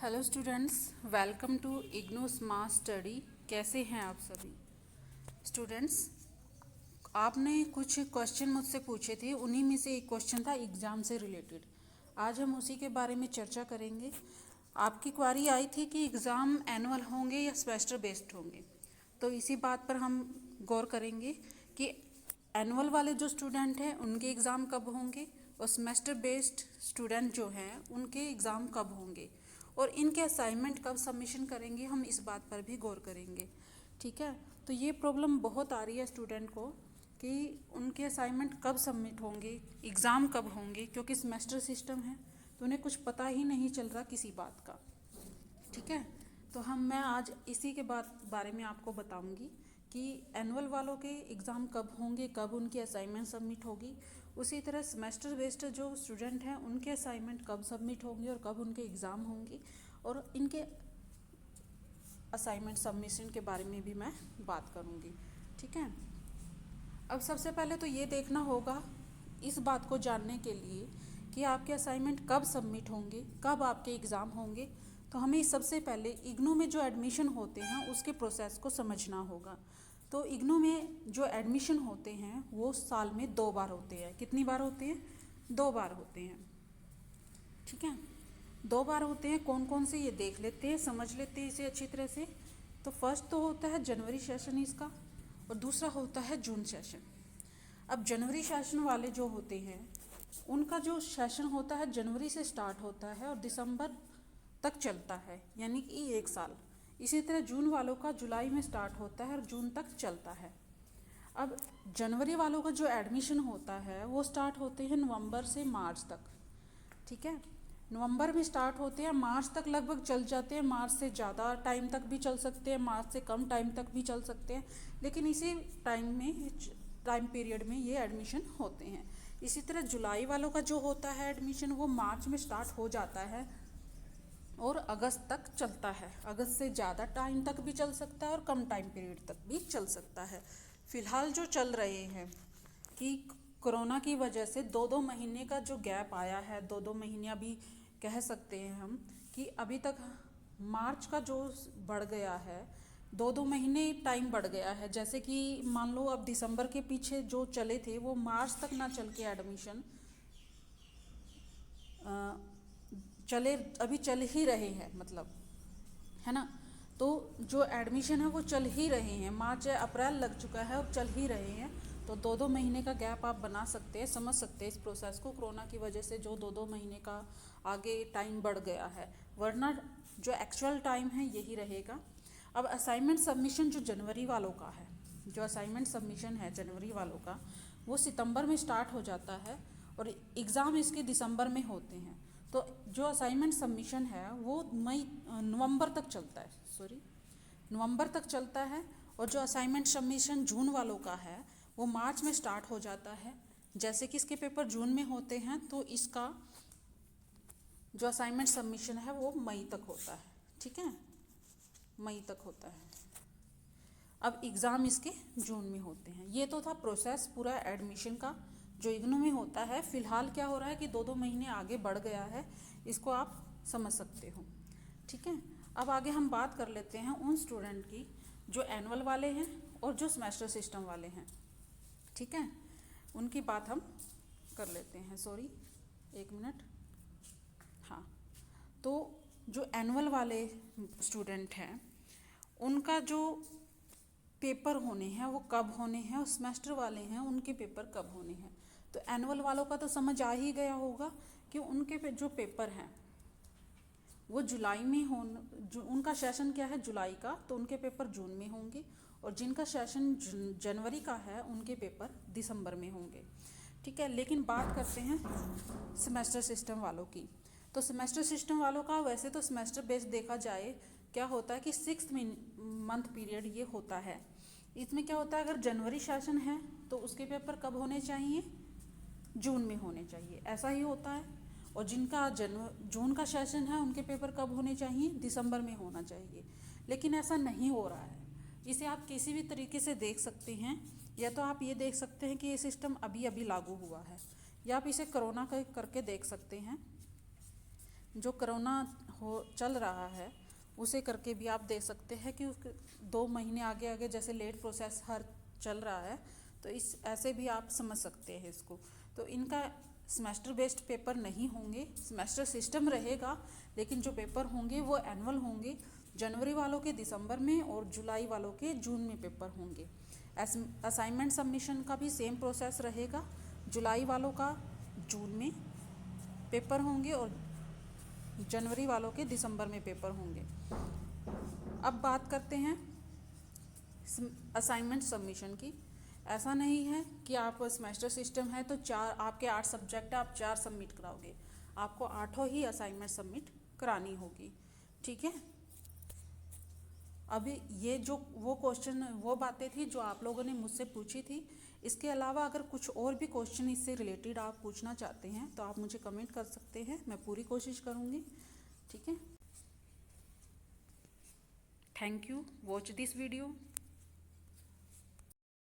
Hello students, welcome to IGNOU smart study. कैसे हैं आप सभी स्टूडेंट्स? आपने कुछ क्वेश्चन मुझसे पूछे थे, उन्हीं में से एक क्वेश्चन था एग्ज़ाम से रिलेटेड। आज हम उसी के बारे में चर्चा करेंगे। आपकी क्वारी आई थी कि एग्ज़ाम एनुअल होंगे या सेमेस्टर बेस्ड होंगे, तो इसी बात पर हम गौर करेंगे कि एनुअल वाले जो स्टूडेंट हैं उनके एग्ज़ाम कब होंगे और सेमेस्टर बेस्ड स्टूडेंट जो हैं उनके एग्ज़ाम कब होंगे और इनके असाइनमेंट कब सबमिशन करेंगे, हम इस बात पर भी गौर करेंगे। ठीक है, तो ये प्रॉब्लम बहुत आ रही है स्टूडेंट को कि उनके असाइनमेंट कब सबमिट होंगे, एग्ज़ाम कब होंगे, क्योंकि सेमेस्टर सिस्टम है तो उन्हें कुछ पता ही नहीं चल रहा किसी बात का। ठीक है, तो मैं आज इसी के बारे में आपको बताऊंगी कि एनुअल वालों के एग्ज़ाम कब होंगे, कब उनकी असाइनमेंट सबमिट होगी। उसी तरह सेमेस्टर बेस्ड जो स्टूडेंट हैं उनके असाइनमेंट कब सबमिट होंगे और कब उनके एग्ज़ाम होंगे, और इनके असाइनमेंट सबमिशन के बारे में भी मैं बात करूंगी। ठीक है, अब सबसे पहले तो ये देखना होगा इस बात को जानने के लिए कि आपके असाइनमेंट कब सबमिट होंगे, कब आपके एग्ज़ाम होंगे। तो हमें सबसे पहले इग्नू में जो एडमिशन होते हैं उसके प्रोसेस को समझना होगा। तो इग्नू में जो एडमिशन होते हैं वो साल में 2 बार होते हैं। कितनी बार होते हैं? 2 बार होते हैं। ठीक है, 2 बार होते हैं। कौन कौन से ये देख लेते हैं, समझ लेते हैं इसे अच्छी तरह से। तो फर्स्ट तो होता है जनवरी सेशन इसका, और दूसरा होता है जून सेशन। अब जनवरी सेशन वाले जो होते हैं उनका जो सेशन होता है जनवरी से स्टार्ट होता है और दिसंबर तक चलता है, यानी कि 1 साल। इसी तरह जून वालों का जुलाई में स्टार्ट होता है और जून तक चलता है। अब जनवरी वालों का जो एडमिशन होता है वो स्टार्ट होते हैं नवंबर से मार्च तक। ठीक है, नवंबर में स्टार्ट होते हैं, मार्च तक लगभग चल जाते हैं। मार्च से ज़्यादा टाइम तक भी चल सकते हैं, मार्च से कम टाइम तक भी चल सकते हैं, लेकिन इसी टाइम पीरियड में ये एडमिशन होते हैं। इसी तरह जुलाई वालों का जो होता है एडमिशन वो मार्च में स्टार्ट हो जाता है और अगस्त तक चलता है। अगस्त से ज़्यादा टाइम तक भी चल सकता है और कम टाइम पीरियड तक भी चल सकता है। फ़िलहाल जो चल रहे हैं कि कोरोना की वजह से 2-2 महीने का जो गैप आया है, 2-2 महीने अभी कह सकते हैं हम कि अभी तक मार्च का जो बढ़ गया है, 2-2 महीने टाइम बढ़ गया है। जैसे कि मान लो अब दिसंबर के पीछे जो चले थे वो मार्च तक ना चल के एडमिशन चले, अभी चल ही रहे हैं, मतलब है ना। तो जो एडमिशन है वो चल ही रहे हैं, मार्च या अप्रैल लग चुका है और चल ही रहे हैं। तो 2-2 महीने का गैप आप बना सकते हैं, समझ सकते हैं इस प्रोसेस को। कोरोना की वजह से जो 2-2 महीने का आगे टाइम बढ़ गया है, वरना जो एक्चुअल टाइम है यही रहेगा। अब असाइनमेंट सबमिशन जो जनवरी वालों का है, जो असाइनमेंट सबमिशन है जनवरी वालों का, वो सितंबर में स्टार्ट हो जाता है और एग्ज़ाम इसके दिसंबर में होते हैं। तो जो असाइनमेंट सबमिशन है वो नवंबर तक चलता है, नवंबर तक चलता है। और जो असाइनमेंट सबमिशन जून वालों का है वो मार्च में स्टार्ट हो जाता है। जैसे कि इसके पेपर जून में होते हैं तो इसका जो असाइनमेंट सबमिशन है वो मई तक होता है। ठीक है, मई तक होता है। अब एग्ज़ाम इसके जून में होते हैं। ये तो था प्रोसेस पूरा एडमिशन का जो इग्नू में होता है। फ़िलहाल क्या हो रहा है कि 2-2 महीने आगे बढ़ गया है, इसको आप समझ सकते हो। ठीक है, अब आगे हम बात कर लेते हैं उन स्टूडेंट की जो एनुअल वाले हैं और जो सेमेस्टर सिस्टम वाले हैं। ठीक है, उनकी बात हम कर लेते हैं। Sorry, 1 minute. हाँ, तो जो एनुअल वाले स्टूडेंट हैं उनका जो पेपर होने हैं वो कब होने हैं, और सेमेस्टर वाले हैं उनके पेपर कब होने हैं। तो एनुअल वालों का तो समझ आ ही गया होगा कि उनके जो पेपर हैं वो जुलाई में उनका सेशन क्या है जुलाई का, तो उनके पेपर जून में होंगे। और जिनका सेशन जनवरी का है उनके पेपर दिसंबर में होंगे। ठीक है, लेकिन बात करते हैं सेमेस्टर सिस्टम वालों की। तो सेमेस्टर सिस्टम वालों का वैसे तो सेमेस्टर बेस्ड देखा जाए क्या होता है कि 6 मंथ पीरियड ये होता है। इसमें क्या होता है, अगर जनवरी सेशन है तो उसके पेपर कब होने चाहिए? जून में होने चाहिए, ऐसा ही होता है। और जिनका जून का सेशन है उनके पेपर कब होने चाहिए? दिसंबर में होना चाहिए। लेकिन ऐसा नहीं हो रहा है। इसे आप किसी भी तरीके से देख सकते हैं, या तो आप ये देख सकते हैं कि ये सिस्टम अभी अभी लागू हुआ है, या आप इसे कोरोना करके देख सकते हैं जो कोरोना चल रहा है उसे करके भी आप देख सकते हैं कि उसके 2 महीने आगे आगे जैसे लेट प्रोसेस हर चल रहा है, तो इस ऐसे भी आप समझ सकते हैं इसको। तो इनका सेमेस्टर बेस्ड पेपर नहीं होंगे, सेमेस्टर सिस्टम रहेगा, लेकिन जो पेपर होंगे वो एनुअल होंगे। जनवरी वालों के दिसंबर में और जुलाई वालों के जून में पेपर होंगे। असाइनमेंट सबमिशन का भी सेम प्रोसेस रहेगा, जुलाई वालों का जून में पेपर होंगे और जनवरी वालों के दिसंबर में पेपर होंगे। अब बात करते हैं असाइनमेंट सबमिशन की। ऐसा नहीं है कि आप सेमेस्टर सिस्टम है तो आपके 8 सब्जेक्ट आप 4 सबमिट कराओगे, आपको 8 ही असाइनमेंट सबमिट करानी होगी, ठीक है। अभी ये जो वो क्वेश्चन वो बातें थी जो आप लोगों ने मुझसे पूछी थी। इसके अलावा अगर कुछ और भी क्वेश्चन इससे रिलेटेड आप पूछना चाहते हैं तो आप मुझे कमेंट कर सकते हैं, मैं पूरी कोशिश करूँगी, ठीक है। Thank you, watch this video.